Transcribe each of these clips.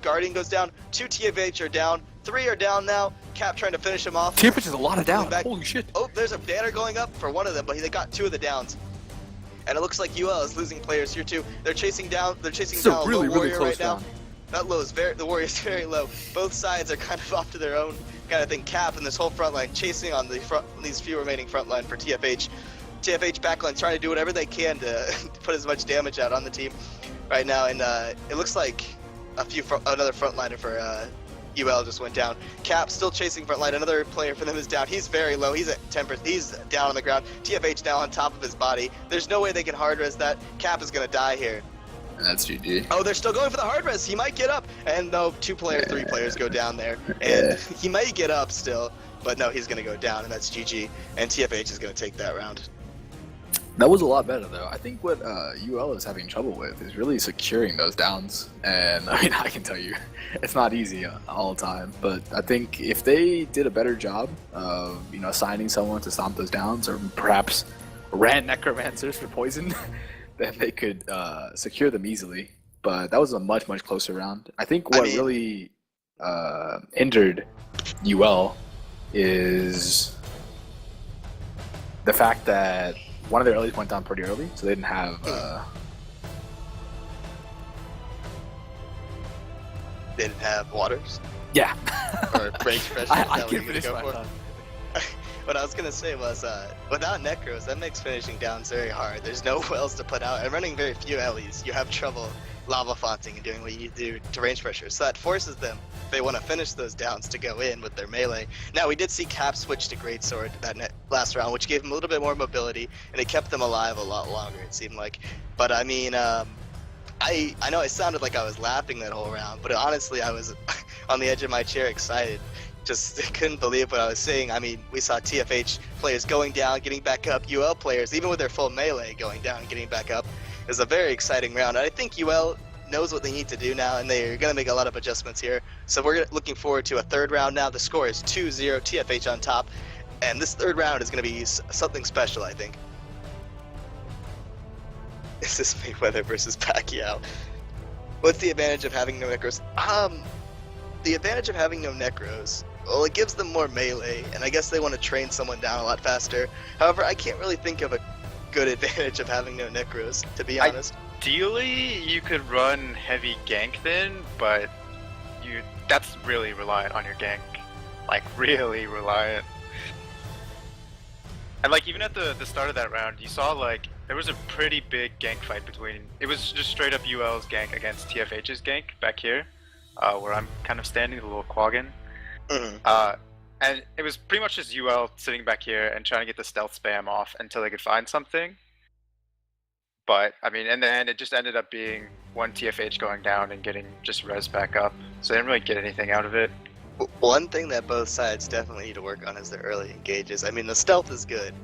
Guardian goes down, 2 TFH are down, 3 are down now. Cap trying to finish him off. TFH is a lot of down. Holy shit. Oh, there's a banner going up for one of them, but they got 2 of the downs. And it looks like UL is losing players here too. They're chasing down. They're chasing down really, low warrior really right close now. That low is the warrior's very low. Both sides are kind of off to their own kind of thing. Cap and this whole front line chasing on the front, these few remaining front line for TFH. TFH backline trying to do whatever they can to put as much damage out on the team right now, and it looks like another frontliner for UL just went down. Cap still chasing frontline. Another player for them is down. He's very low. He's at 10%. He's down on the ground. TFH now on top of his body. There's no way they can hard res that. Cap is gonna die here. And that's GG. Oh, they're still going for the hard res. He might get up. And no, 3 players go down there. And he might get up still, but no, he's gonna go down, and that's GG. And TFH is gonna take that round. That was a lot better though. I think what UL is having trouble with is really securing those downs. And I mean, I can tell you, it's not easy all the time. But I think if they did a better job of, assigning someone to stomp those downs, or perhaps ran necromancers for poison, then they could secure them easily. But that was a much closer round. I think what really hindered UL is the fact that one of their earlies went down pretty early, so they didn't have. They didn't have waters. Yeah. Or range pressure. I can't finish my thought. What I was gonna say was, without necros, that makes finishing downs very hard. There's no wells to put out, and running very few Ellie's, you have trouble lava fonting and doing what you do to range pressure. So that forces them, if they want to finish those downs, to go in with their melee. Now, we did see Cap switch to Greatsword that last round, which gave him a little bit more mobility, and it kept them alive a lot longer, it seemed like. But I mean, I know I sounded like I was laughing that whole round, but honestly, I was on the edge of my chair excited. Just couldn't believe what I was seeing. I mean, we saw TFH players going down, getting back up, UL players, even with their full melee, going down and getting back up. It was a very exciting round. I think UL knows what they need to do now, and they're going to make a lot of adjustments here. So we're looking forward to a third round now. The score is 2-0, TFH on top, and this third round is going to be something special, I think. This is Mayweather versus Pacquiao. What's the advantage of having no necros? The advantage of having no necros, well, it gives them more melee, and I guess they want to train someone down a lot faster. However, I can't really think of a good advantage of having no necros, to be honest. Ideally, you could run heavy gank then, but that's really reliant on your gank. Like, really reliant. And like, even at the start of that round, you saw like, there was a pretty big gank fight between, it was just straight up UL's gank against TFH's gank back here, where I'm kind of standing, the little quaggin. And it was pretty much just UL sitting back here and trying to get the stealth spam off until they could find something. But, I mean, in the end, it just ended up being one TFH going down and getting just res back up. So they didn't really get anything out of it. One thing that both sides definitely need to work on is their early engages. I mean, the stealth is good,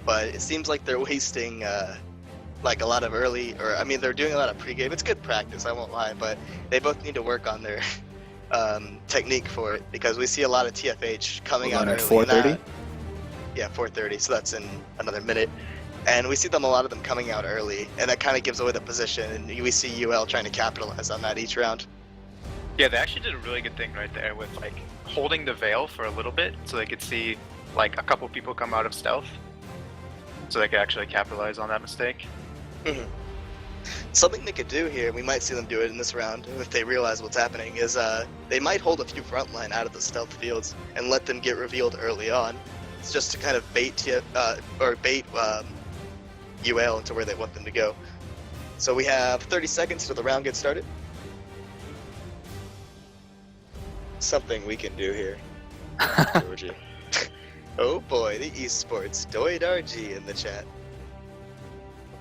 but it seems like they're wasting like a lot of early, or I mean, they're doing a lot of pregame. It's good practice, I won't lie, but they both need to work on their technique for it, because we see a lot of TFH coming out early. 4:30? Yeah, 4:30, so that's in another minute. And we see a lot of them coming out early, and that kind of gives away the position, and we see UL trying to capitalize on that each round. Yeah, they actually did a really good thing right there with like holding the veil for a little bit so they could see like a couple people come out of stealth, so they could actually capitalize on that mistake. Something they could do here, we might see them do it in this round if they realize what's happening, is they might hold a few frontline out of the stealth fields and let them get revealed early on. It's just to kind of bait UL into where they want them to go. So we have 30 seconds till the round gets started. Something we can do here. Georgy. Oh boy, the esports. DoidRG in the chat.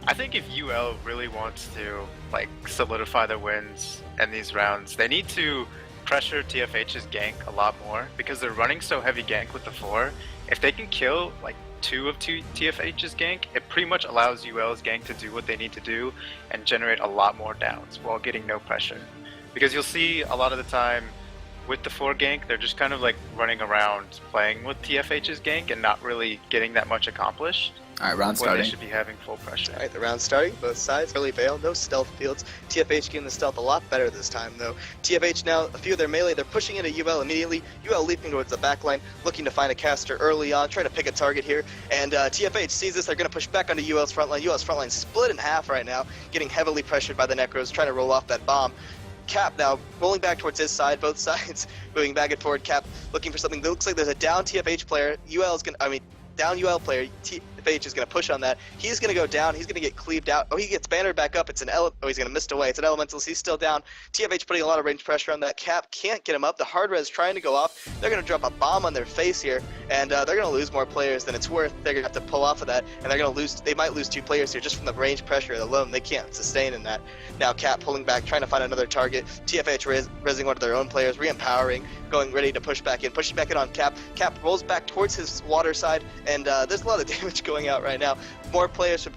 I think if UL really wants to like solidify their wins in these rounds, they need to pressure TFH's gank a lot more, because they're running so heavy gank with the 4. If they can kill like 2 of TFH's gank, it pretty much allows UL's gank to do what they need to do and generate a lot more downs while getting no pressure. Because you'll see a lot of the time with the 4 gank, they're just kind of like running around playing with TFH's gank and not really getting that much accomplished. Alright, round when they starting. should be having full pressure. Alright, the round starting, both sides, early Veil, no stealth fields. TFH getting the stealth a lot better this time though. TFH now, a few of their melee, they're pushing into UL immediately. UL leaping towards the backline, looking to find a caster early on, trying to pick a target here. And TFH sees this, they're going to push back onto UL's frontline. UL's frontline split in half right now, getting heavily pressured by the Necros, trying to roll off that bomb. Cap now rolling back towards his side, both sides moving back and forward. Cap looking for something. It looks like there's a down TFH player. Down UL player, TFH is going to push on that. He's going to go down. He's going to get cleaved out. Oh, he gets bannered back up. It's an oh, he's going to mist away. It's an Elementals. He's still down. TFH putting a lot of range pressure on that. Cap can't get him up. The hard res trying to go off. They're going to drop a bomb on their face here, and they're going to lose more players than it's worth. They're going to have to pull off of that, and they're going to lose. They might lose 2 players here just from the range pressure alone. They can't sustain in that. Now Cap pulling back, trying to find another target. TFH resing one of their own players, re-empowering, going ready to push back in, pushing back in on Cap. Cap rolls back towards his water side, and there's a lot of damage going out right now. More players from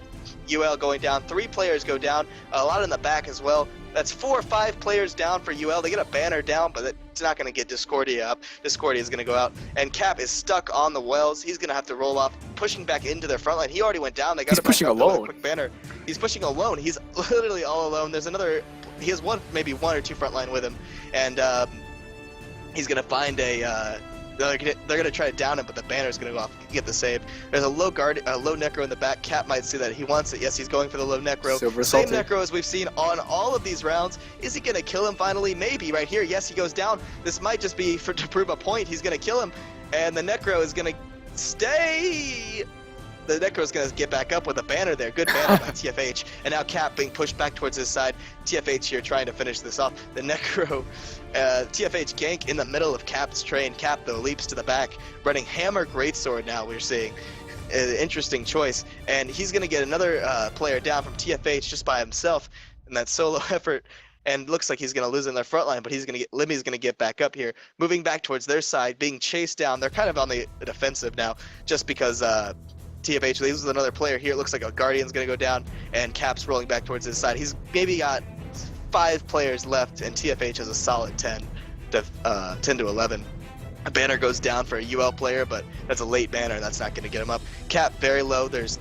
UL going down. 3 players go down, a lot in the back as well. That's 4 or 5 players down for UL. They get a banner down, but it's not going to get Discordia up. Discordia is going to go out, and Cap is stuck on the wells. He's going to have to roll off, pushing back into their front line. He already went down. They got He's pushing alone. Quick banner. He's pushing alone. He's literally all alone. There's another. He has maybe one or two front line with him, and he's going to find a. They're gonna try to down him, but the banner's gonna go off. Get the save. There's a low Necro in the back. Cap might see that. He wants it. Yes, he's going for the low Necro. Same Necro as we've seen on all of these rounds. Is he gonna kill him finally? Maybe right here. Yes, he goes down. This might just be to prove a point. He's gonna kill him, and the Necro is gonna stay. The Necro is going to get back up with a banner there. Good banner by TFH. And now Cap being pushed back towards his side. TFH here trying to finish this off. The Necro, TFH gank in the middle of Cap's train. Cap, though, leaps to the back. Running Hammer Greatsword now, we're seeing. Interesting choice. And he's going to get another player down from TFH just by himself in that solo effort. And looks like he's going to lose in their front line, but Limmy's going to get back up here. Moving back towards their side, being chased down. They're kind of on the defensive now, just because TFH leaves with another player here. It looks like a Guardian's going to go down, and Cap's rolling back towards his side. He's maybe got 5 players left, and TFH has a solid 10 to 11. A banner goes down for a UL player, but that's a late banner. That's not going to get him up. Cap very low. There's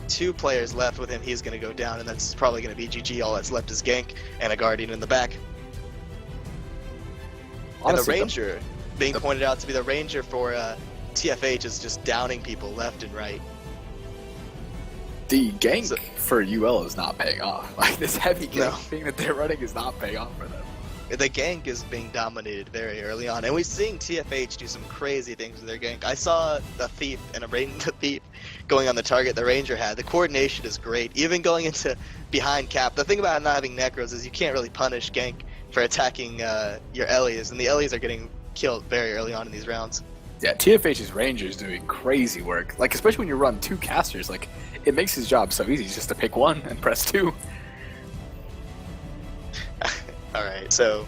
2 players left with him. He's going to go down, and that's probably going to be GG. All that's left is gank and a Guardian in the back. Honestly, and the Ranger being pointed out to be the Ranger for TFH is just downing people left and right. The gank for UL is not paying off. Like, this heavy gank thing that they're running is not paying off for them. The gank is being dominated very early on, and we've seen TFH do some crazy things with their gank. I saw the Thief and the Thief going on the target the Ranger had. The coordination is great, even going into behind Cap. The thing about not having Necros is you can't really punish gank for attacking your Ellies, and the Ellies are getting killed very early on in these rounds. Yeah, TFH's Ranger's doing crazy work. Like, especially when you run 2 casters, like, it makes his job so easy just to pick one and press 2. Alright, so...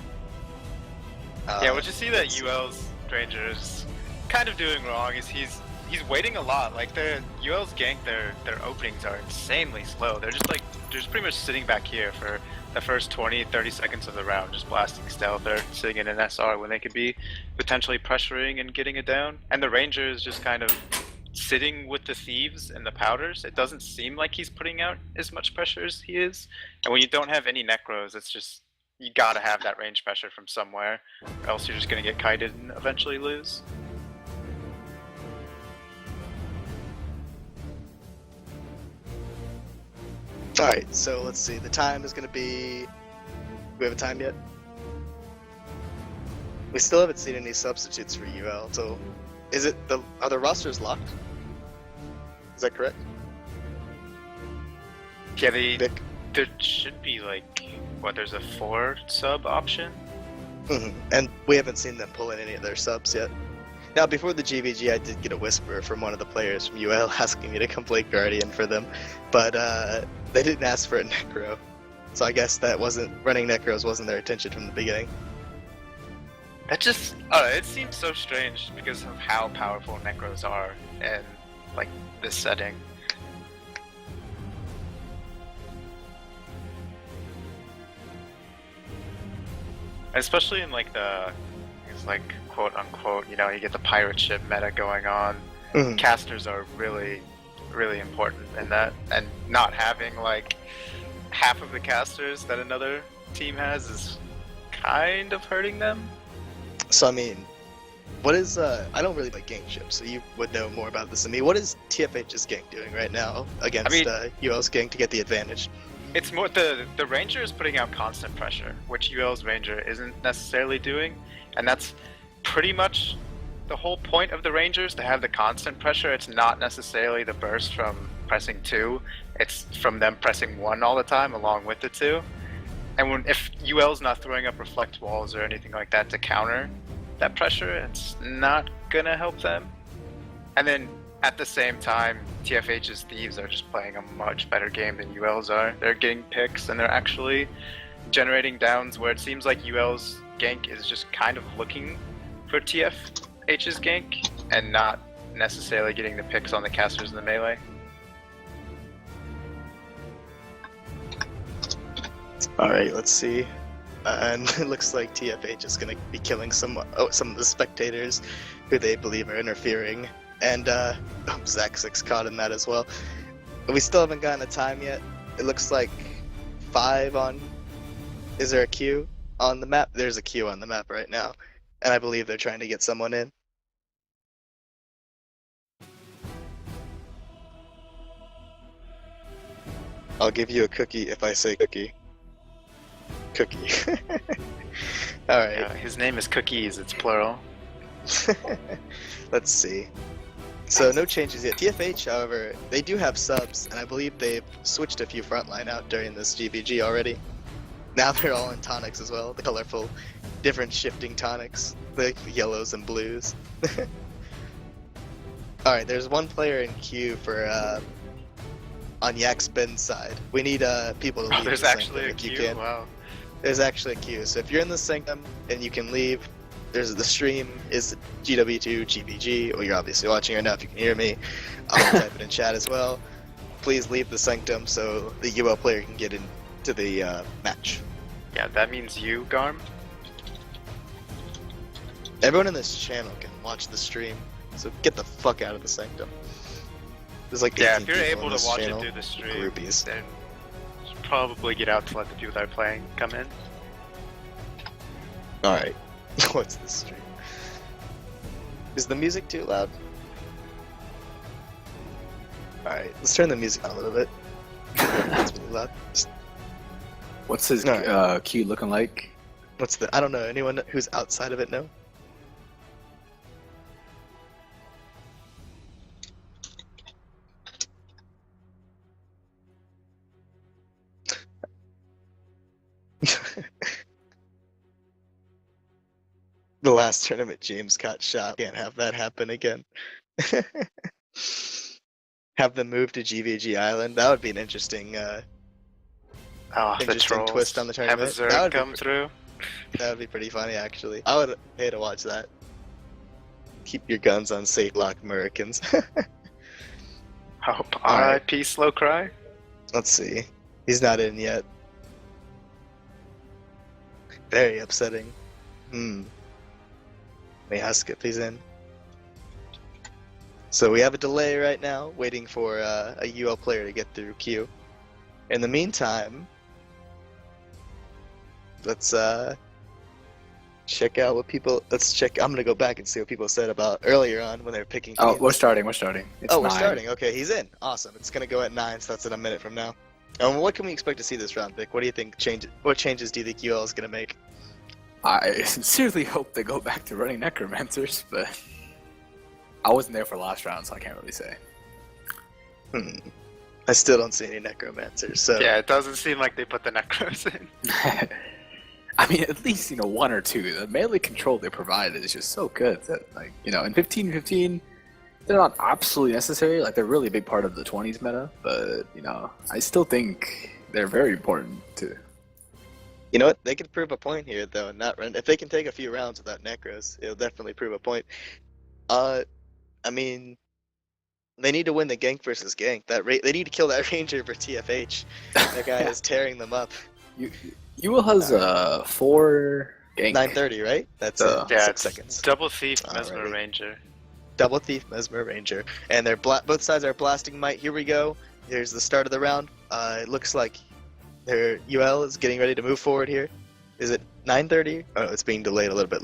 yeah, what you see that UL's Ranger is kind of doing wrong is he's waiting a lot. Like, UL's gank, their openings are insanely slow. They're just pretty much sitting back here for the first 20-30 seconds of the round, just blasting stealth. They're sitting in an SR when they could be potentially pressuring and getting it down. And the Ranger is just kind of sitting with the Thieves and the Powders. It doesn't seem like he's putting out as much pressure as he is. And when you don't have any Necros, it's just, you gotta have that range pressure from somewhere, or else you're just gonna get kited and eventually lose. Alright, so let's see. The time is going to be... Do we have a time yet? We still haven't seen any substitutes for UL, so... Are the rosters locked? Is that correct? Yeah, there should be, like, there's a 4 sub option? Mm-hmm. And we haven't seen them pull in any of their subs yet. Now, before the GvG, I did get a whisper from one of the players from UL asking me to come play Guardian for them, but they didn't ask for a Necro, so I guess running Necros wasn't their intention from the beginning. That just, it seems so strange because of how powerful Necros are in, like, this setting. Especially in, like, it's like, quote unquote, you know, you get the pirate ship meta going on. Mm-hmm. Casters are really really important in that, and not having like half of the casters that another team has is kind of hurting them. So I mean, what is I don't really play gank Chipp, so you would know more about this than me. What is TFH's gank doing right now against UL's gank to get the advantage? It's more the Ranger is putting out constant pressure, which UL's Ranger isn't necessarily doing, and that's pretty much the whole point of the Rangers, to have the constant pressure. It's not necessarily the burst from pressing 2, it's from them pressing 1 all the time along with the 2. And if UL's not throwing up reflect walls or anything like that to counter that pressure, it's not gonna help them. And then at the same time, TFH's Thieves are just playing a much better game than UL's are. They're getting picks and they're actually generating downs, where it seems like UL's gank is just kind of looking for TFH's gank and not necessarily getting the picks on the casters in the melee. Alright, let's see. And it looks like TFH is going to be killing some of the spectators who they believe are interfering. And Zaxxix caught in that as well. But we still haven't gotten a time yet. It looks like 5 on... Is there a queue on the map? There's a queue on the map right now. And I believe they're trying to get someone in. I'll give you a cookie if I say cookie. Cookie. Alright. Yeah, his name is Cookies, it's plural. Let's see. So no changes yet. TFH, however, they do have subs, and I believe they've switched a few frontline out during this GvG already. Now they're all in tonics as well, the colorful, different shifting tonics, the yellows and blues. Alright, there's one player in queue for on Yak's Ben's side. We need people to leave. Oh, there's the actually a if you queue? can. Wow. There's actually a queue. So if you're in the sanctum and you can leave, there's the stream is GW2 GvG, or you're obviously watching right now if you can hear me. I'll type it in chat as well. Please leave the sanctum so the UL player can get into the match. Yeah, that means you, Garm? Everyone in this channel can watch the stream, so get the fuck out of the sanctum. There's like 18 Yeah, if you're people in able this to watch channel, it through the stream, groupies. then probably get out to let the people that are playing come in. Alright, what's this stream? Is the music too loud? Alright, let's turn the music on a little bit. It's really loud. What's his queue looking like? What's the... I don't know, anyone who's outside of it know? The last tournament, James got shot. Can't have that happen again. Have them move to GvG Island. That would be an interesting, The interesting trolls twist on the have a tournament. That Zerg would come through. That would be pretty funny, actually. I would pay to watch that. Keep your guns on safe, block Americans. Oh, RIP Slow Cry. Let's see. He's not in yet. Very upsetting. Let me ask if he's in. So we have a delay right now, waiting for a UL player to get through queue. In the meantime, let's check out what people. Let's check. I'm gonna go back and see what people said about earlier on when they were picking. Oh, teams. we're starting. It's We're 9. starting. Okay, he's in. Awesome. It's gonna go at 9, so that's in a minute from now. What can we expect to see this round, Vic? What do you think? What changes do you think UL is gonna make? I sincerely hope they go back to running necromancers, but I wasn't there for last round, so I can't really say. I still don't see any necromancers. So Yeah, it doesn't seem like they put the Necros in. I mean, at least, 1 or 2. The melee control they provide is just so good that, like, in 15-15, they're not absolutely necessary. Like, they're really a big part of the 20s meta, but, I still think they're very important too. You know what? They could prove a point here, though, and not run. If they can take a few rounds without necros, it'll definitely prove a point. I mean, they need to win the gank versus gank. They need to kill that ranger for TFH. That guy is tearing them up. UL has 4 gank. 9:30, right? That's Yeah, 6 it's seconds. Double Thief, Mesmer Alrighty. Ranger. Double Thief, Mesmer, Ranger, and they're both sides are blasting might. Here we go. Here's the start of the round. It looks like their UL is getting ready to move forward here. Is it 9:30? Oh, it's being delayed a little bit.